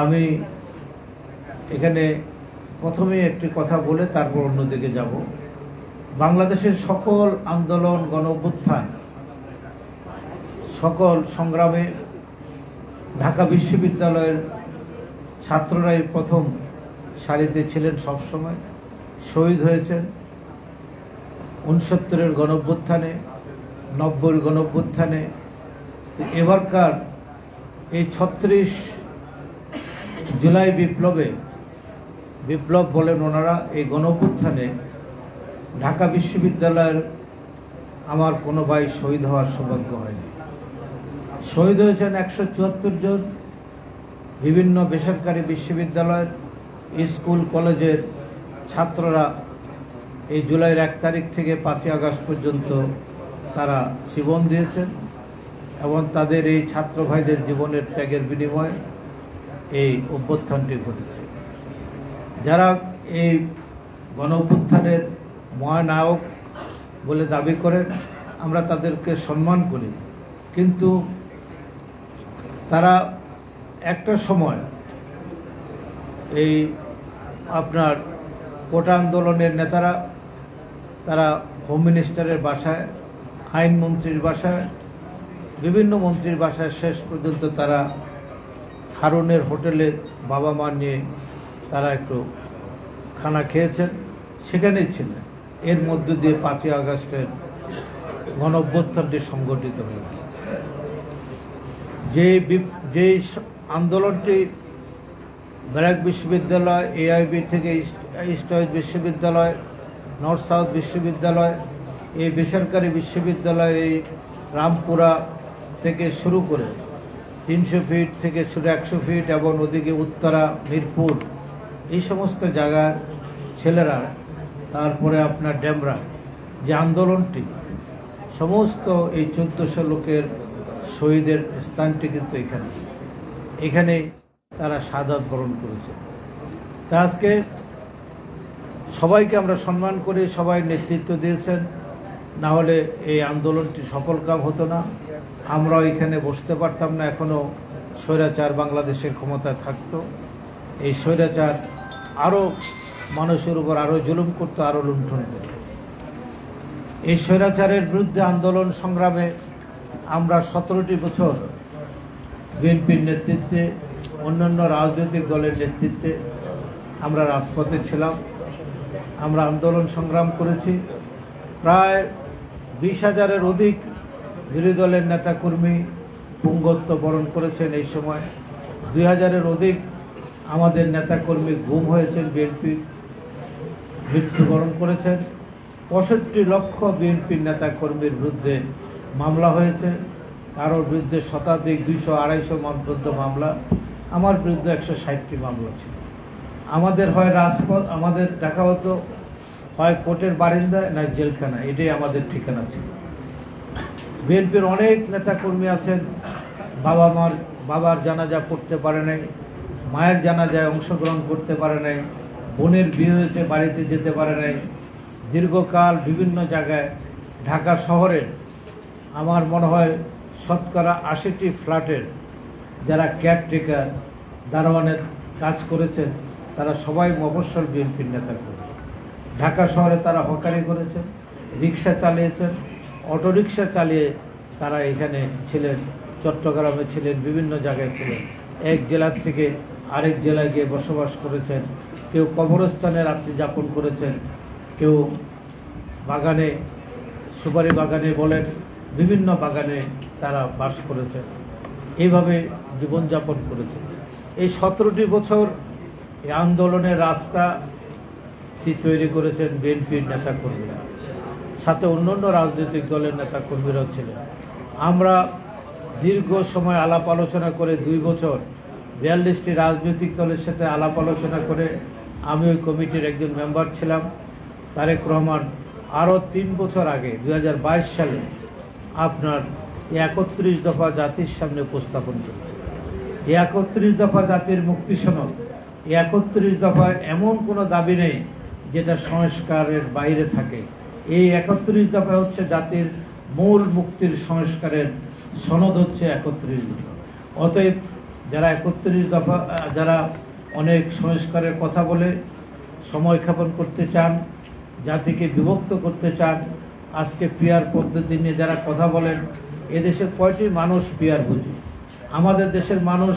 আমি এখানে প্রথমে একটি কথা বলে তারপর অন্যদিকে যাব। বাংলাদেশের সকল আন্দোলন, গণ-অভ্যুত্থান, সকল সংগ্রামে ঢাকা বিশ্ববিদ্যালয়ের ছাত্ররাই প্রথম সারিতে ছিলেন, সবসময় শহীদ হয়েছেন। 69-এর গণ-অভ্যুত্থানে, 90-এর গণ-অভ্যুত্থানে। এবারকার এই 36 জুলাই বিপ্লব বলেন ওনারা, এই গণ-অভ্যুত্থানে ঢাকা বিশ্ববিদ্যালয়ের আমার কোনো ভাই শহীদ হওয়ার সৌভাগ্য হয়নি। শহীদ হয়েছেন 174 জন। বিভিন্ন বেসরকারি বিশ্ববিদ্যালয়ের, স্কুল, কলেজের ছাত্ররা এই জুলাইয়ের 1 তারিখ থেকে 5 আগস্ট পর্যন্ত তারা জীবন দিয়েছেন এবং তাদের এই ছাত্র ভাইদের জীবনের ত্যাগের বিনিময়ে এই অভ্যুত্থানটি ঘটেছে। যারা এই গণ-অভ্যুত্থানের মহানায়ক বলে দাবি করেন, আমরা তাদেরকে সম্মান করি, কিন্তু তারা একটা সময় এই আপনার কোটা আন্দোলনের নেতারা, তারা হোম মিনিস্টারের বাসায়, আইনমন্ত্রীর বাসায়, বিভিন্ন মন্ত্রীর বাসায় শেষ পর্যন্ত তারা হারুনের হোটেলে বাবা মা নিয়ে তারা একটু খানা খেয়েছেন, সেখানেই ছিলেন। এর মধ্য দিয়ে 5 আগস্টের গণ-অভ্যুত্থানটি সংগঠিত হয়ে গেল। যে আন্দোলনটি ব্র্যাক বিশ্ববিদ্যালয়, এআইবি থেকে ইস্ট ওয়েস্ট বিশ্ববিদ্যালয়, নর্থ সাউথ বিশ্ববিদ্যালয়, এই বেসরকারি বিশ্ববিদ্যালয়, এই রামপুরা থেকে শুরু করে 300 ফিট থেকে শুরু 100 ফিট এবং ওদিকে উত্তরা, মিরপুর, এই সমস্ত জায়গার ছেলেরা, তারপরে আপনার ডেমরা, যে আন্দোলনটি, সমস্ত এই 1400 লোকের শহীদের স্থানটি কিন্তু এখানে তারা শাহাদাত বরণ করেছে। তা আজকে সবাইকে আমরা সম্মান করি, সবাই নেতৃত্ব দিয়েছেন, না হলে এই আন্দোলনটি সফলকাম হতো না। আমরাও এখানে বসতে পারতাম না, এখনও স্বৈরাচার বাংলাদেশের ক্ষমতায় থাকতো। এই স্বৈরাচার আরও মানুষের উপর আরও জুলুম করতো, আরও লুণ্ঠন করত। এই স্বৈরাচারের বিরুদ্ধে আন্দোলন সংগ্রামে আমরা 17টি বছর বিএনপির নেতৃত্বে, অন্যান্য রাজনৈতিক দলের নেতৃত্বে আমরা রাজপথে ছিলাম। আমরা আন্দোলন সংগ্রাম করেছি। প্রায় 20,000-এর অধিক বিরোধী দলের নেতাকর্মী পুঙ্গত্ব বরণ করেছেন। এই সময় 2,000-এর অধিক আমাদের নেতাকর্মী গুম হয়েছেন, বিএনপি মৃত্যুবরণ করেছেন। 65 লক্ষ বিএনপির নেতাকর্মীর বিরুদ্ধে মামলা হয়েছে। কারোর বিরুদ্ধে শতাধিক, 200-250 পর্যন্ত মামলা। আমার বিরুদ্ধে 160টি মামলা ছিল। আমাদের হয় রাজপথ, আমাদের দেখা হতো হয় কোর্টের বারিন্দায়, না জেলখানা, এটাই আমাদের ঠিকানা ছিল। বিএনপির অনেক নেতাকর্মী আছেন, বাবার জানাজা পড়তে পারে নাই, মায়ের জানাজায় অংশগ্রহণ করতে পারে নাই, বোনের বিয়ে হয়েছে বাড়িতে যেতে পারে নাই। দীর্ঘকাল বিভিন্ন জায়গায় ঢাকা শহরের আমার মনে হয় শতকরা 80টি ফ্ল্যাটের যারা কেয়ারটেকার, দারোয়ানের কাজ করেছেন, তারা সবাই মফস্বল বিএনপির নেতাকর্মী। ঢাকা শহরে তারা হকারি করেছেন, রিক্সা চালিয়েছেন, অটোরিক্সা চালিয়ে তারা এখানে ছিলেন, চট্টগ্রামে ছিলেন, বিভিন্ন জায়গায় ছিলেন। এক জেলা থেকে আরেক জেলায় গিয়ে বসবাস করেছেন। কেউ কবরস্থানে রাত্রি যাপন করেছেন, কেউ বাগানে, সুপারি বাগানে বলেন, বিভিন্ন বাগানে তারা বাস করেছেন। এইভাবে জীবনযাপন করেছেন। এই 17টি বছর এই আন্দোলনের রাস্তাটি তৈরি করেছেন বিএনপির নেতাকর্মীরা, সাথে অন্যান্য রাজনৈতিক দলের নেতাকর্মীরাও ছিলেন। আমরা দীর্ঘ সময় আলাপ আলোচনা করে 2 বছর 42টি রাজনৈতিক দলের সাথে আলাপ আলোচনা করে, আমি ওই কমিটির একজন মেম্বার ছিলাম। তারেক রহমান আরও 3 বছর আগে 2022 সালে আপনার 31 দফা জাতির সামনে উপস্থাপন করেছে। 31 দফা জাতির মুক্তি সনদ, 31 দফায় এমন কোনো দাবি নেই যেটা সংস্কারের বাইরে থাকে। এই 31 দফা হচ্ছে জাতির মূল মুক্তির সংস্কারের সনদ, হচ্ছে 31 দফা। অতএব যারা 31 দফা, যারা অনেক সংস্কারের কথা বলে সময় ক্ষেপণ করতে চান, জাতিকে বিভক্ত করতে চান, আজকে পিয়ার পদ্ধতি নিয়ে যারা কথা বলেন, এদেশের কয়টি মানুষ পিয়ার বুঝে? আমাদের দেশের মানুষ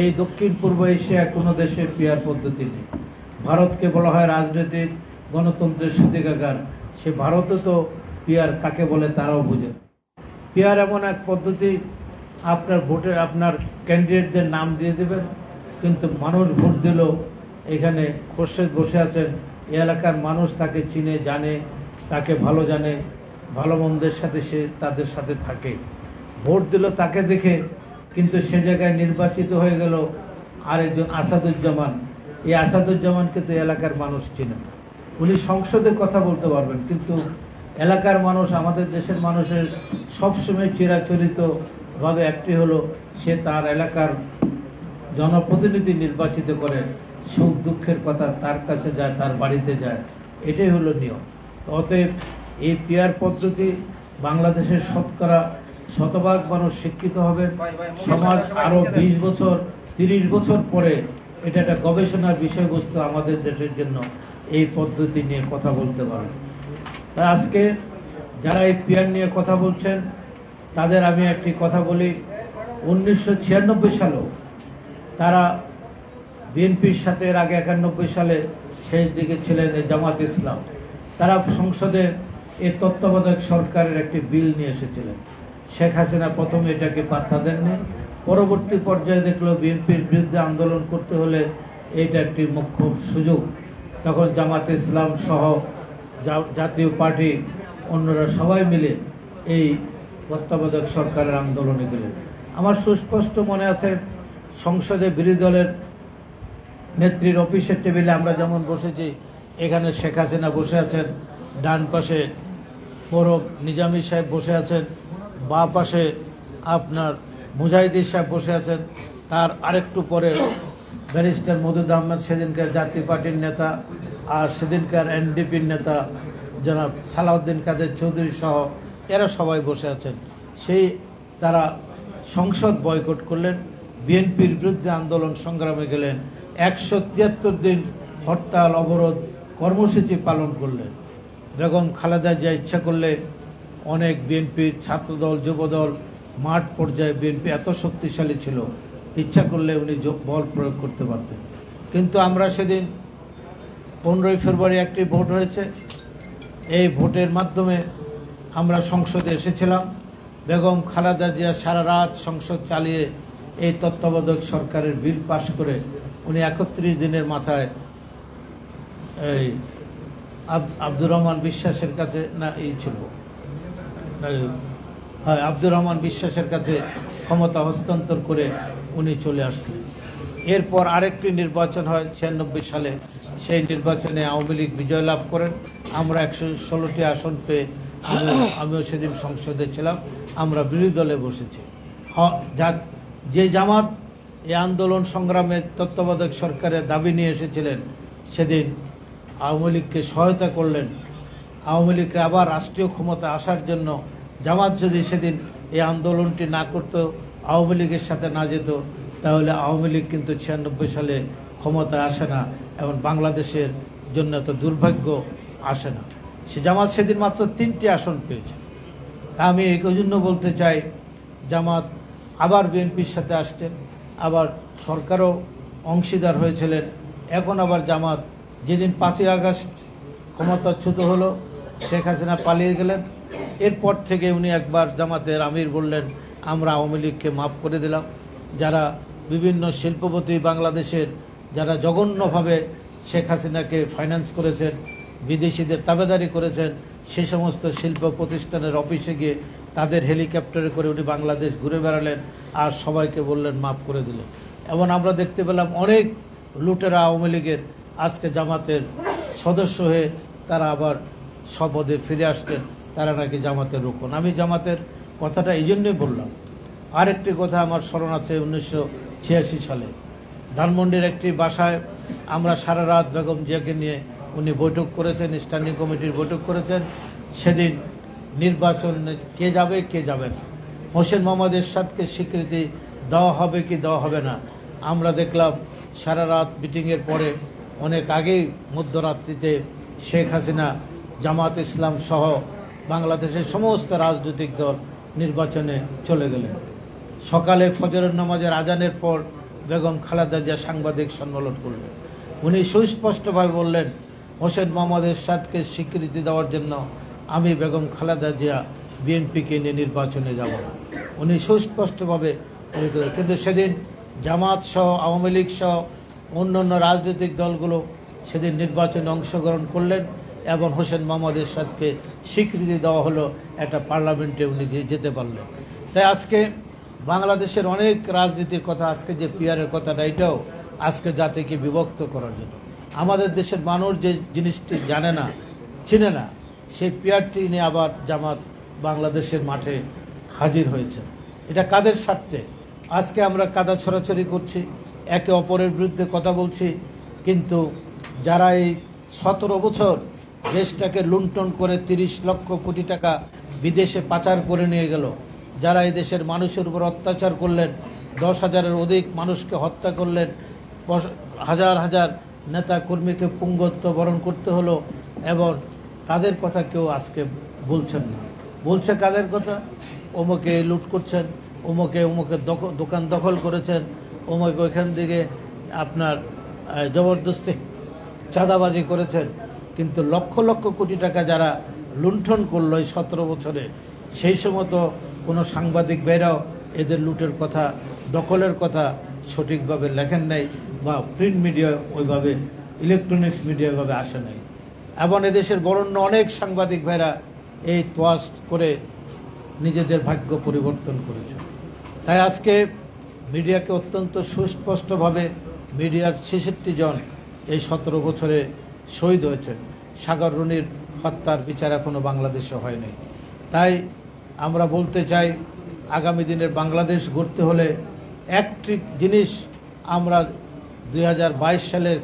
এই দক্ষিণ পূর্ব এশিয়া কোনো দেশে পিয়ার পদ্ধতি নেই। ভারতকে বলা হয় রাজনৈতিক গণতন্ত্রের সূতিকাগার, সে ভারতে তো পিয়ার কাকে বলে তারাও বুঝে। পিয়ার এমন এক পদ্ধতি, আপনার ভোটে আপনার ক্যান্ডিডেটদের নাম দিয়ে দেবেন, কিন্তু মানুষ ভোট দিল, এখানে খোরশেদ বসে আছেন, এ এলাকার মানুষ তাকে চিনে জানে, তাকে ভালো জানে, ভালো মন্দের সাথে সে তাদের সাথে থাকে, ভোট দিল তাকে দেখে, কিন্তু সে জায়গায় নির্বাচিত হয়ে গেল আরেকজন আসাদুজ্জামান। এই আসাদুজ্জামানকে তো এলাকার মানুষ চিনে না। উনি সংসদে কথা বলতে পারবেন, কিন্তু এলাকার মানুষ, আমাদের দেশের মানুষের সবসময় চিরাচরিতভাবে একটি হলো, সে তার এলাকার জনপ্রতিনিধি নির্বাচিত করে, সুখ দুঃখের কথা তার কাছে যায়, তার বাড়িতে যায়, এটাই হলো নিয়ম। অতএব এই পিয়ার পদ্ধতি বাংলাদেশের শতভাগ মানুষ শিক্ষিত হবে, সমাজ আরো 20 বছর 30 বছর পরে এটা একটা গবেষণার বিষয়বস্তু আমাদের দেশের জন্য, এই পদ্ধতি নিয়ে কথা বলতে পারবে। তাই আজকে যারা এই পিয়ার নিয়ে কথা বলছেন তাদের আমি একটি কথা বলি, 1996 সালেও তারা বিএনপির সাথে, এর আগে 91 সালে শেষ দিকে ছিলেন জামাত ইসলাম, তারা সংসদে এই তত্ত্বাবধায়ক সরকারের একটি বিল নিয়ে এসেছিলেন। শেখ হাসিনা প্রথমে এটাকে পাত্তা দেননি, পরবর্তী পর্যায়ে দেখলো বিএনপির বিরুদ্ধে আন্দোলন করতে হলে এটা একটি মুখ্য সুযোগ, তখন জামাত ইসলাম সহ জাতীয় পার্টি অন্যরা সবাই মিলে এই তত্ত্বাবধায়ক সরকারের আন্দোলনে গেলেন। আমার সুস্পষ্ট মনে আছে, সংসদে বিরোধী দলের নেত্রীর অফিসের টেবিলে আমরা যেমন বসেছি, এখানে শেখ হাসিনা বসে আছেন, ডান পাশে বড় নিজামী সাহেব বসে আছেন, বাঁ পাশে আপনার মুজাহিদি সাহেব বসে আছেন, তার আরেকটু পরে ব্যারিস্টার মওদুদ আহমেদ, সেদিনকার জাতীয় পার্টির নেতা, আর সেদিনকার এনডিপির নেতা জনাব সালাউদ্দিন কাদের চৌধুরী সহ এরা সবাই বসে আছেন। সেই তারা সংসদ বয়কট করলেন, বিএনপির বিরুদ্ধে আন্দোলন সংগ্রামে গেলেন, 173 দিন হরতাল অবরোধ কর্মসূচি পালন করলেন। বেগম খালেদা জিয়া ইচ্ছা করলে অনেক বিএনপির ছাত্রদল, যুবদল, মাঠ পর্যায়ে বিএনপি এত শক্তিশালী ছিল, ইচ্ছা করলে উনি বল প্রয়োগ করতে পারতেন। কিন্তু আমরা সেদিন 15ই ফেব্রুয়ারি একটি ভোট হয়েছে, এই ভোটের মাধ্যমে আমরা সংসদে এসেছিলাম। বেগম খালেদা জিয়া সারা রাত সংসদ চালিয়ে এই তত্ত্বাবধায়ক সরকারের বিল পাশ করে উনি 31 দিনের মাথায় এই আব্দুর রহমান বিশ্বাসের কাছে আব্দুর রহমান বিশ্বাসের কাছে ক্ষমতা হস্তান্তর করে উনি চলে আসলেন। এরপর আরেকটি নির্বাচন হয় 96 সালে, সেই নির্বাচনে আওয়ামী লীগ বিজয় লাভ করেন। আমরা 116টি আসন পেয়ে, আমিও সেদিন সংসদে ছিলাম, আমরা বিরোধী দলে বসেছি। যে জামাত এই আন্দোলন সংগ্রামের তত্ত্বাবধায়ক সরকারের দাবি নিয়ে এসেছিলেন, সেদিন আওয়ামী লীগকে সহায়তা করলেন। আওয়ামী লীগকে আবার রাষ্ট্রীয় ক্ষমতা আসার জন্য জামাত যদি সেদিন এই আন্দোলনটি না করত, আওয়ামী লীগের সাথে না যেত, তাহলে আওয়ামী লীগ কিন্তু 96 সালে ক্ষমতায় আসে না এবং বাংলাদেশের জন্য এত দুর্ভাগ্য আসে না। সে জামাত সেদিন মাত্র 3টি আসন পেয়েছে। তা আমি এই জন্য বলতে চাই, জামাত আবার বিএনপির সাথে আসছেন, আবার সরকারও অংশীদার হয়েছিলেন। এখন আবার জামাত, যেদিন 5ই আগস্ট ক্ষমতাচ্যুত হলো, শেখ হাসিনা পালিয়ে গেলেন, এরপর থেকে উনি একবার জামাতের আমির বললেন, আমরা আওয়ামী লীগকে মাফ করে দিলাম। যারা বিভিন্ন শিল্পপতি বাংলাদেশের, যারা জঘন্যভাবে শেখ হাসিনাকে ফাইন্যান্স করেছেন, বিদেশিদের তাবেদারি করেছেন, সে সমস্ত শিল্প প্রতিষ্ঠানের অফিসে গিয়ে তাদের হেলিকপ্টারে করে উনি বাংলাদেশ ঘুরে বেড়ালেন, আর সবাইকে বললেন মাফ করে দিলেন। এবং আমরা দেখতে পেলাম অনেক লুটেরা আওয়ামী লীগের আজকে জামাতের সদস্য হয়ে তারা আবার স্বপদে ফিরে আসতেন, তারা নাকি জামাতের রক্ষণ। আমি জামাতের কথাটা এই জন্যই বললাম। আরেকটি কথা আমার স্মরণ আছে, 1986 সালে ধানমন্ডির একটি বাসায় আমরা সারা রাত বেগম জিয়াকে নিয়ে উনি বৈঠক করেছেন, স্ট্যান্ডিং কমিটির বৈঠক করেছেন। সেদিন নির্বাচনে কে যাবে কে যাবে না, হোসেন মোহাম্মদ এরশাদকে স্বীকৃতি দেওয়া হবে কি দেওয়া হবে না। আমরা দেখলাম সারা রাত মিটিংয়ের পরে অনেক আগেই মধ্যরাত্রিতে শেখ হাসিনা, জামাত ইসলাম সহ বাংলাদেশের সমস্ত রাজনৈতিক দল নির্বাচনে চলে গেলেন। সকালে ফজরের নামাজের আজানের পর বেগম খালেদা জিয়া সাংবাদিক সম্মেলন করলেন। উনি সুস্পষ্টভাবে বললেন, হোসেন মোহাম্মদ এরশাদকে স্বীকৃতি দেওয়ার জন্য আমি বেগম খালেদা জিয়া বিএনপিকে নিয়ে নির্বাচনে যাব না। উনি সুস্পষ্টভাবে, কিন্তু সেদিন জামাত সহ আওয়ামী লীগ সহ অন্যান্য রাজনৈতিক দলগুলো সেদিন নির্বাচনে অংশগ্রহণ করলেন এবং হোসেন মোহাম্মদ এরশাদকে স্বীকৃতি দেওয়া হলো, একটা পার্লামেন্টে উনি যেতে পারলেন। তাই আজকে বাংলাদেশের অনেক রাজনীতির কথা, আজকে যে পিয়ারের কথাটা, এটাও আজকে জাতিকে বিভক্ত করার জন্য। আমাদের দেশের মানুষ যে জিনিসটি জানে না, চিনে না, সেই পিয়ারটি নিয়ে আবার জামাত বাংলাদেশের মাঠে হাজির হয়েছে। এটা কাদের স্বার্থে? আজকে আমরা কাদা ছড়াছড়ি করছি, একে অপরের বিরুদ্ধে কথা বলছি, কিন্তু যারা এই 17 বছর দেশটাকে লুণ্ঠন করে 30 লক্ষ কোটি টাকা বিদেশে পাচার করে নিয়ে গেল, যারা এই দেশের মানুষের উপর অত্যাচার করলেন, 10,000-এর অধিক মানুষকে হত্যা করলেন, হাজার হাজার নেতা কর্মীকে পুঙ্গত্ব বরণ করতে হলো, এবং তাদের কথা কেউ আজকে বলছেন না। বলছে কাদের কথা? অমুকে লুট করছেন, অমুকে দোকান দখল করেছেন, অমুকে ওইখান থেকে আপনার জবরদস্তি চাঁদাবাজি করেছেন। কিন্তু লক্ষ লক্ষ কোটি টাকা যারা লুণ্ঠন করলো এই 17 বছরে, সেই সময় তো কোনো সাংবাদিক ভাইরাও এদের লুটের কথা, দখলের কথা সঠিকভাবে লেখেন নাই, বা প্রিন্ট মিডিয়া ওইভাবে, ইলেকট্রনিক্স মিডিয়া ওইভাবে আসে নাই। এবং এদেশের বরেণ্য অনেক সাংবাদিক ভাইরা এই তোয়াজ করে নিজেদের ভাগ্য পরিবর্তন করেছে। তাই আজকে মিডিয়াকে অত্যন্ত সুস্পষ্টভাবে, মিডিয়ার 66 জন এই 17 বছরে শহীদ হয়েছে। সাগর রুনির হত্যার বিচার এখনও বাংলাদেশে হয়নি। তাই আমরা বলতে চাই, আগামী দিনের বাংলাদেশ গড়তে হলে একটি জিনিস আমরা 2022 সালের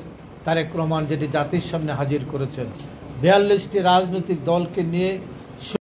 তারেক রহমান যেটি জাতির সামনে হাজির করেছেন, 42টি রাজনৈতিক দলকে নিয়ে